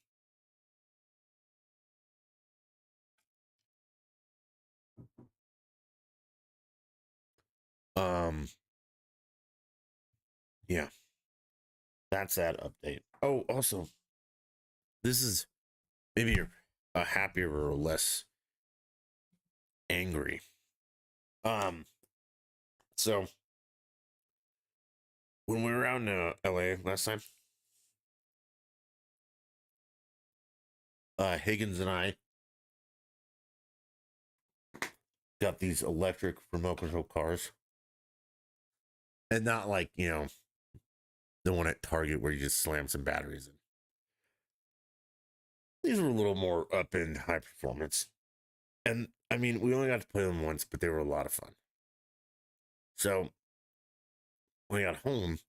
Yeah. That's that update. Oh, also, this is maybe you're a happier or less angry. So when we were out in LA last time, Higgins and I got these electric remote control cars. And not like, the one at Target where you just slam some batteries in. These were a little more up in high performance. And I mean, we only got to play them once, but they were a lot of fun. So when I got home,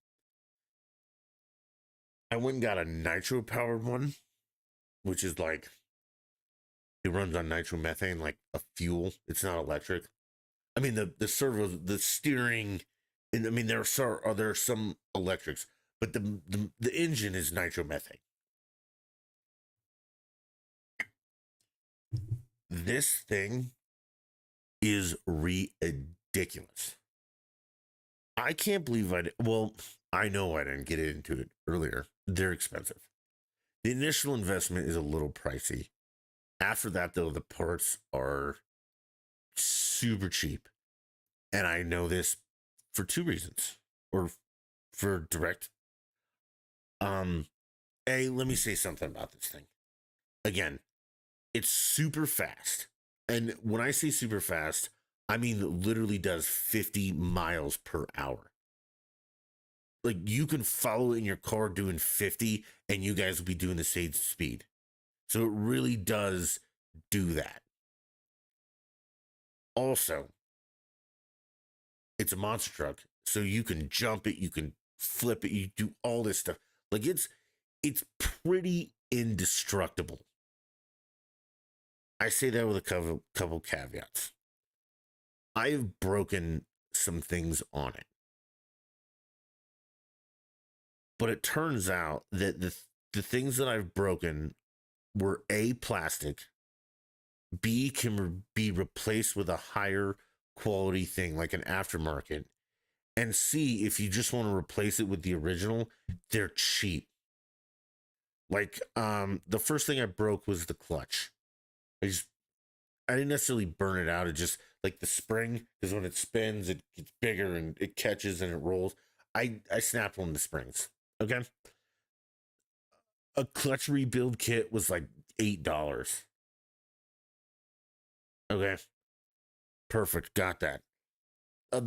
I went and got a nitro powered one, which is like, it runs on nitromethane, like a fuel. It's not electric. I mean, the servo, the steering, and I mean, there are some electrics, but the engine is nitromethane. This thing is ridiculous. I can't believe I know I didn't get into it earlier. They're expensive. The initial investment is a little pricey. After that, though, the parts are super cheap. And I know this for two reasons, or for direct. Let me say something about this thing. Again, it's super fast. And when I say super fast, I mean, it literally does 50 miles per hour. Like, you can follow it in your car doing 50 and you guys will be doing the same speed. So it really does do that. Also, it's a monster truck. So you can jump it, you can flip it, you do all this stuff. Like, it's pretty indestructible. I say that with a couple caveats. I've broken some things on it. But it turns out that the things that I've broken were A, plastic, B, can be replaced with a higher quality thing like an aftermarket, and C, if you just want to replace it with the original, they're cheap. Like, the first thing I broke was the clutch. I didn't necessarily burn it out. It just, like, the spring, because when it spins, it gets bigger and it catches and it rolls. I snapped one of the springs. Okay. A clutch rebuild kit was like $8. Okay. Perfect. Got that. A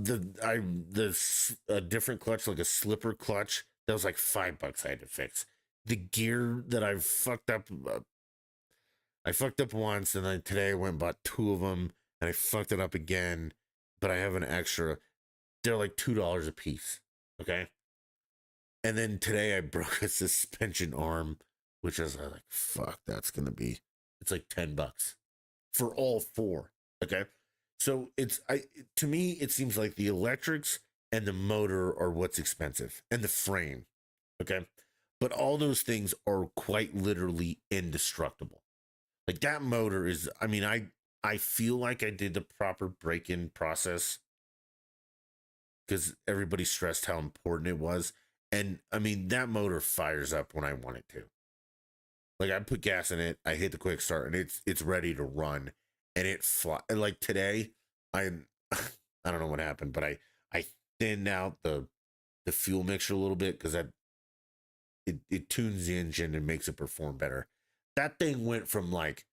different clutch, like a slipper clutch, that was like $5 I had to fix. The gear that I fucked up once, and then today I went and bought two of them, and I fucked it up again. But I have an extra. They're like $2 a piece. Okay. And then today I broke a suspension arm, which is like, fuck, it's like $10 for all four. Okay. So to me, it seems like the electrics and the motor are what's expensive, and the frame. Okay. But all those things are quite literally indestructible. Like, that motor is, I mean, I feel like I did the proper break-in process because everybody stressed how important it was. And I mean, that motor fires up when I want it to. Like, I put gas in it, I hit the quick start, and it's ready to run, and it fly. Like today, I don't know what happened, but I thinned out the fuel mixture a little bit because it tunes the engine and makes it perform better. That thing went from like,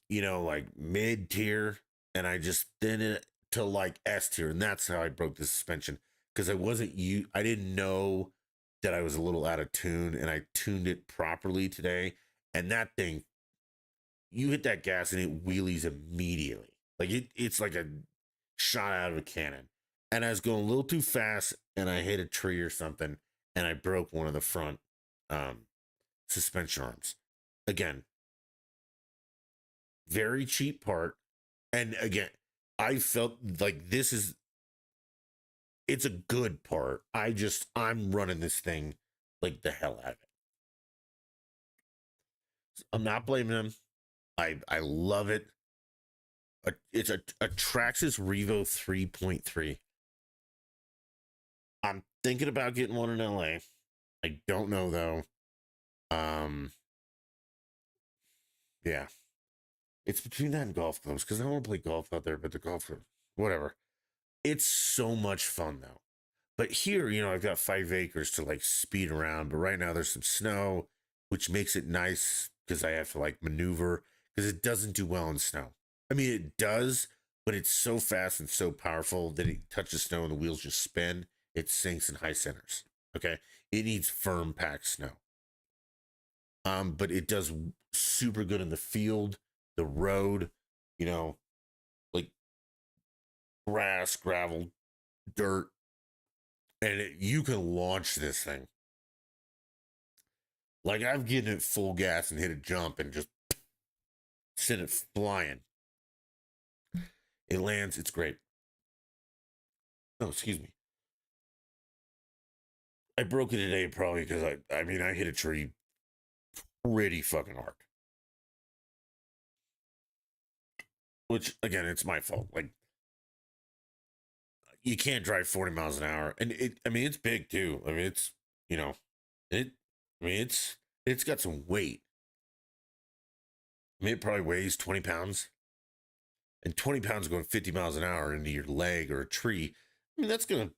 like mid tier, and I just thinned it to like S tier, and that's how I broke the suspension because I didn't know that I was a little out of tune, and I tuned it properly today, and that thing, you hit that gas and it wheelies immediately, like it's like a shot out of a cannon. And I was going a little too fast, and I hit a tree or something, and I broke one of the front um, suspension arms. Again, very cheap part. And again, I felt like it's a good part. I'm running this thing like the hell out of it. I'm not blaming them. I love it. It's a Traxxas Revo 3.3. I'm thinking about getting one in LA. I don't know though. Yeah. It's between that and golf clubs because I want to play golf out there, but the golf club, whatever. It's so much fun though. But here, I've got 5 acres to like speed around. But right now there's some snow, which makes it nice because I have to like maneuver because it doesn't do well in snow. I mean, it does, but it's so fast and so powerful that it touches snow and the wheels just spin. It sinks in high centers. Okay. It needs firm packed snow. But it does super good in the field, the road, like grass, gravel, dirt, and you can launch this thing. Like I've given it full gas and hit a jump and just sent it flying. It lands. It's great. Oh, excuse me. I broke it today probably because I mean, I hit a tree pretty fucking hard. Which again, it's my fault. Like you can't drive 40 miles an hour, and it's big too. I mean, it's it. I mean, it's got some weight. I mean, it probably weighs 20 pounds, and 20 pounds going 50 miles an hour into your leg or a tree. I mean, that's gonna.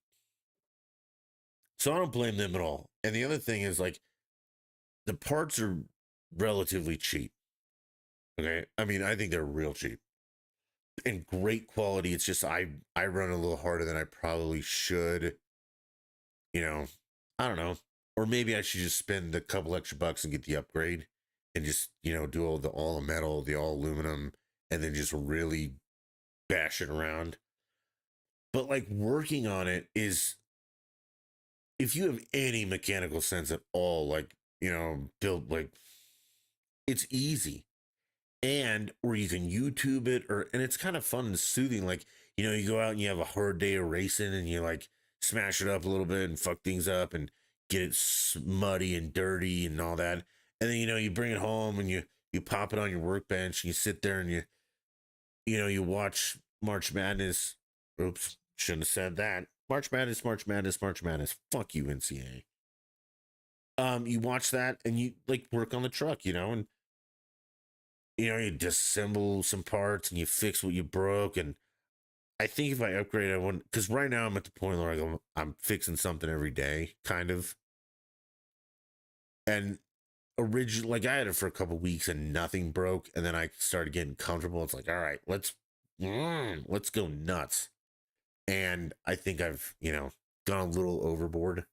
So I don't blame them at all. And the other thing is like the parts are relatively cheap. Okay, I mean, I think they're real cheap and great quality. It's just I run a little harder than I probably should. You know, I don't know, or maybe I should just spend a couple extra bucks and get the upgrade, and just do all the metal, the all aluminum, and then just really bash it around. But like working on it is, if you have any mechanical sense at all, like build like it's easy, or you can YouTube it, and it's kind of fun and soothing. Like, you go out and you have a hard day of racing and you like smash it up a little bit and fuck things up and get it muddy and dirty and all that. And then, you bring it home and you pop it on your workbench and you sit there and you watch March Madness. Oops, shouldn't have said that. March Madness, March Madness, March Madness. Fuck you, NCAA. You watch that and you like work on the truck, and you disassemble some parts and you fix what you broke. And I think if I upgrade, I wouldn't, because right now I'm at the point where I'm fixing something every day, kind of. And originally, like I had it for a couple weeks and nothing broke, and then I started getting comfortable. It's like, all right, let's go nuts. And I think I've gone a little overboard,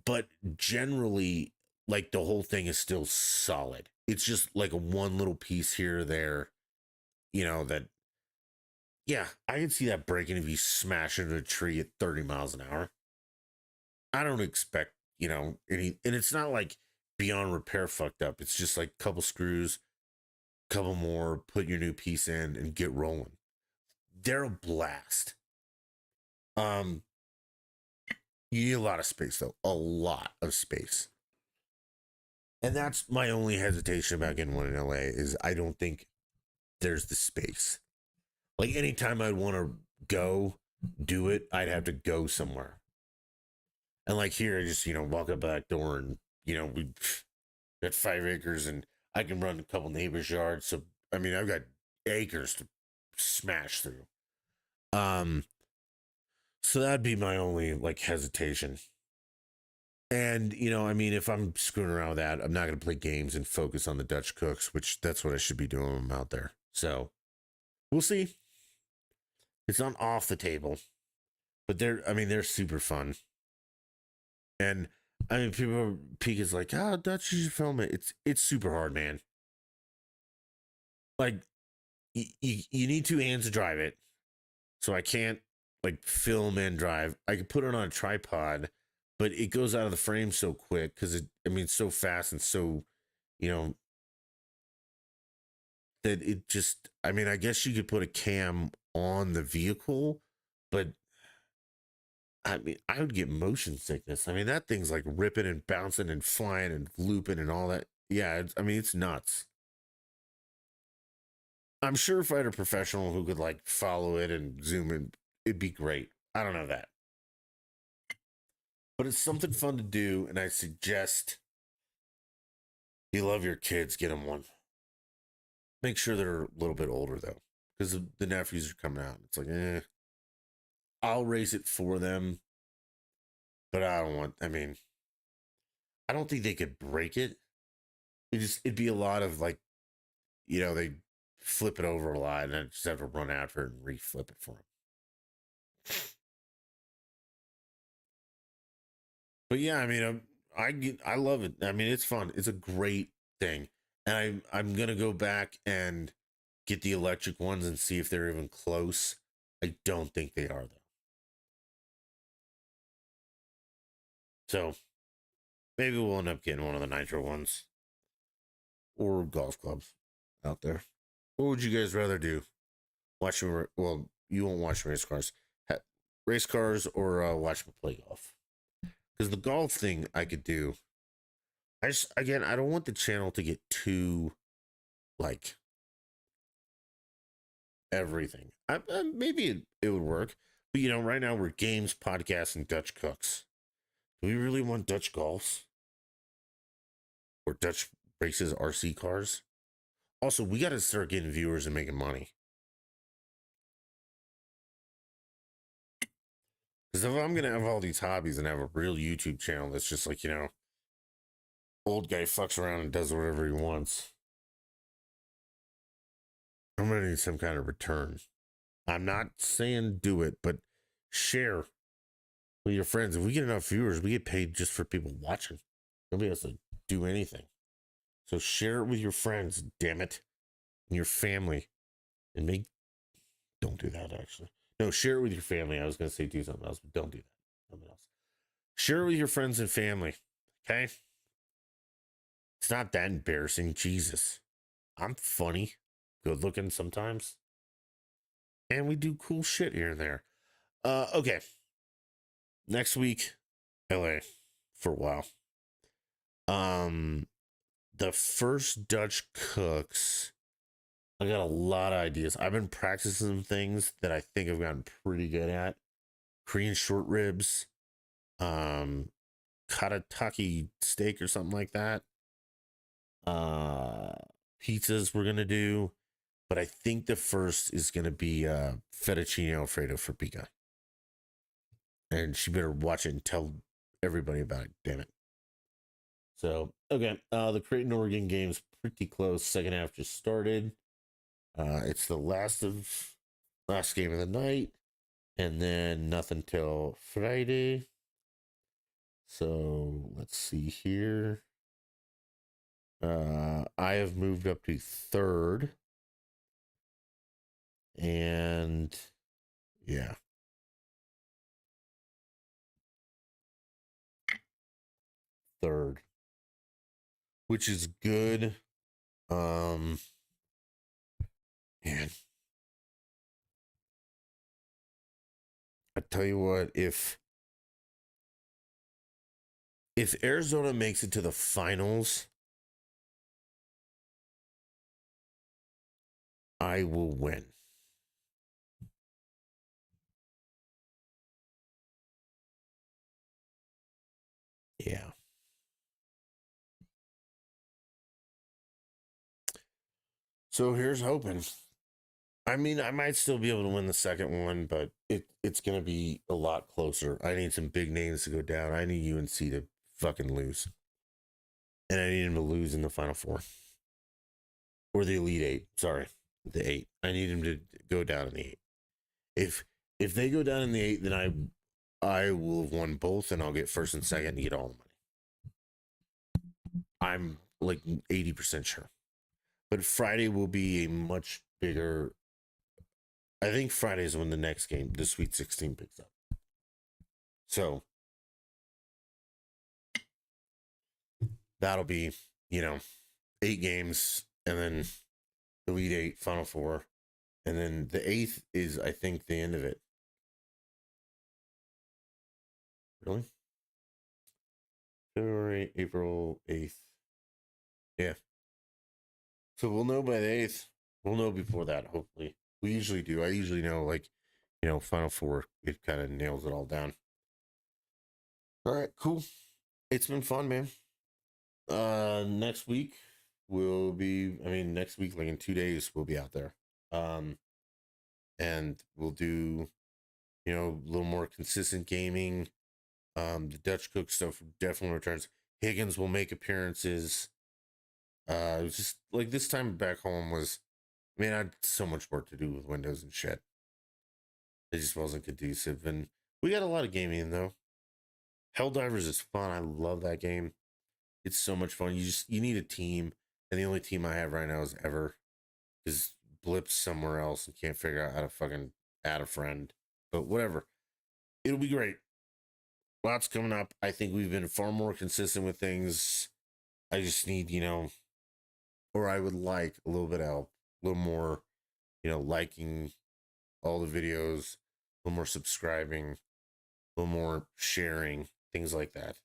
but generally, like the whole thing is still solid. It's just like a one little piece here or there, that, yeah, I can see that breaking if you smash into a tree at 30 miles an hour. I don't expect, any, and it's not like beyond repair fucked up. It's just like a couple screws, couple more, put your new piece in and get rolling. They're a blast. You need a lot of space though, a lot of space. And that's my only hesitation about getting one in LA is I don't think there's the space. Like anytime I'd want to go do it, I'd have to go somewhere. And like here, I just, walk up back door and, we got 5 acres and I can run a couple neighbors' yards. So, I mean, I've got acres to smash through. So that'd be my only like hesitation. And I mean, if I'm screwing around with that, I'm not going to play games and focus on the Dutch cooks, which that's what I should be doing when I'm out there. So we'll see. It's not off the table, but they're super fun. And I mean, people Peak is like, oh, Dutch, you should film it. It's super hard, man. Like, you need two hands to drive it, so I can't like film and drive. I could put it on a tripod, but it goes out of the frame so quick because it's so fast and so, you know, that it just. I mean, I guess you could put a cam on the vehicle, but I mean, I would get motion sickness. I mean, that thing's like ripping and bouncing and flying and looping and all that. Yeah, I mean, it's nuts. I'm sure if I had a professional who could like follow it and zoom in, it'd be great. I don't know that. But it's something fun to do, and I suggest you love your kids, get them one. Make sure they're a little bit older though, because the nephews are coming out. It's like, I'll race it for them, but I don't want. I mean, I don't think they could break it. It'd be a lot of like, they flip it over a lot, and I just have to run after it and reflip it for them. But yeah, I mean, I love it. I mean, it's fun. It's a great thing, and I'm gonna go back and get the electric ones and see if they're even close. I don't think they are though. So maybe we'll end up getting one of the nitro ones or golf clubs out there. What would you guys rather do? Watch me? Well, you won't watch race cars. Race cars or watch me play golf. Because the golf thing I could do. I don't want the channel to get too like everything. Maybe it would work, but right now we're games, podcasts, and Dutch cooks. Do we really want Dutch golfs or Dutch races, RC cars? Also, we got to start getting viewers and making money. Because if I'm gonna have all these hobbies and have a real YouTube channel that's just like old guy fucks around and does whatever he wants, I'm gonna need some kind of return. I'm not saying do it, but share with your friends. If we get enough viewers, we get paid just for people watching. Nobody has to do anything. So share it with your friends, damn it, and your family. And don't do that actually. No, share it with your family. I was gonna say do something else, but don't do that. Something else. Share it with your friends and family. Okay? It's not that embarrassing. Jesus. I'm funny, good looking sometimes. And we do cool shit here and there. Okay. Next week, LA for a while. The first Dutch cooks, I got a lot of ideas. I've been practicing some things that I think I've gotten pretty good at. Korean short ribs, katataki steak or something like that. Pizzas we're gonna do, but I think the first is gonna be fettuccine alfredo for Pika, and she better watch it and tell everybody about it. Damn it. So okay, the Creighton Oregon game's pretty close. Second half just started. It's the last game of the night, and then nothing till Friday. So let's see here. I have moved up to third, and yeah, third, which is good. Man, I tell you what, if Arizona makes it to the finals, I will win. Yeah. So here's hoping. I mean, I might still be able to win the second one, but it's gonna be a lot closer. I need some big names to go down. I need UNC to fucking lose, and I need them to lose in the Final Four or the Elite Eight. Sorry, the eight. I need them to go down in the eight. If they go down in the eight, then I will have won both, and I'll get first and second and get all the money. I'm like 80% sure. But Friday will be a much bigger. I think Friday is when the next game, the Sweet 16, picks up. So that'll be, 8 games, and then Elite Eight, Final Four, and then the 8th is, I think, the end of it. Really? February, April 8th. Yeah. So we'll know by the 8th. We'll know before that, hopefully. We usually do. I usually know, like, Final Four, it kind of nails it all down. All right, cool. It's been fun, man. Next week next week, like in 2 days, we'll be out there. And we'll do, a little more consistent gaming. The Dutch Cook stuff definitely returns. Higgins will make appearances. It was just like this time back home I had so much work to do with Windows and shit. It just wasn't conducive. And we got a lot of gaming though. Helldivers is fun. I love that game. It's so much fun. You need a team, and the only team I have right now is Ever, because Blip's somewhere else and can't figure out how to fucking add a friend. But whatever, it'll be great. Lots coming up. I think we've been far more consistent with things. I just need, or I would like a little bit of help, a little more, liking all the videos, a little more subscribing, a little more sharing, things like that.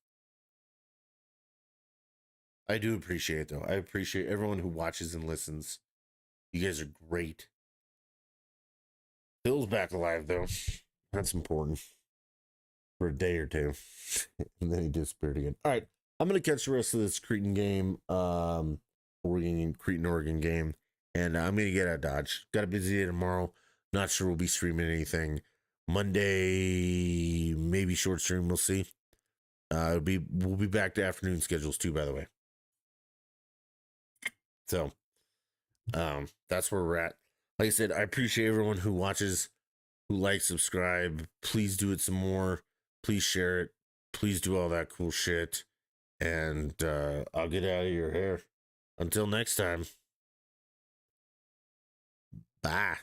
I do appreciate it, though. I appreciate everyone who watches and listens. You guys are great. Phil's back alive, though. That's important. For a day or two. And then he disappeared again. All right. I'm going to catch the rest of this Cretan game. Cretan Oregon game. And I'm going to get out of Dodge. Got a busy day tomorrow. Not sure we'll be streaming anything. Monday, maybe short stream. We'll see. We'll be back to afternoon schedules too, by the way. So, that's where we're at. Like I said, I appreciate everyone who watches, who likes, subscribe. Please do it some more. Please share it. Please do all that cool shit. And I'll get out of your hair. Until next time. Bye.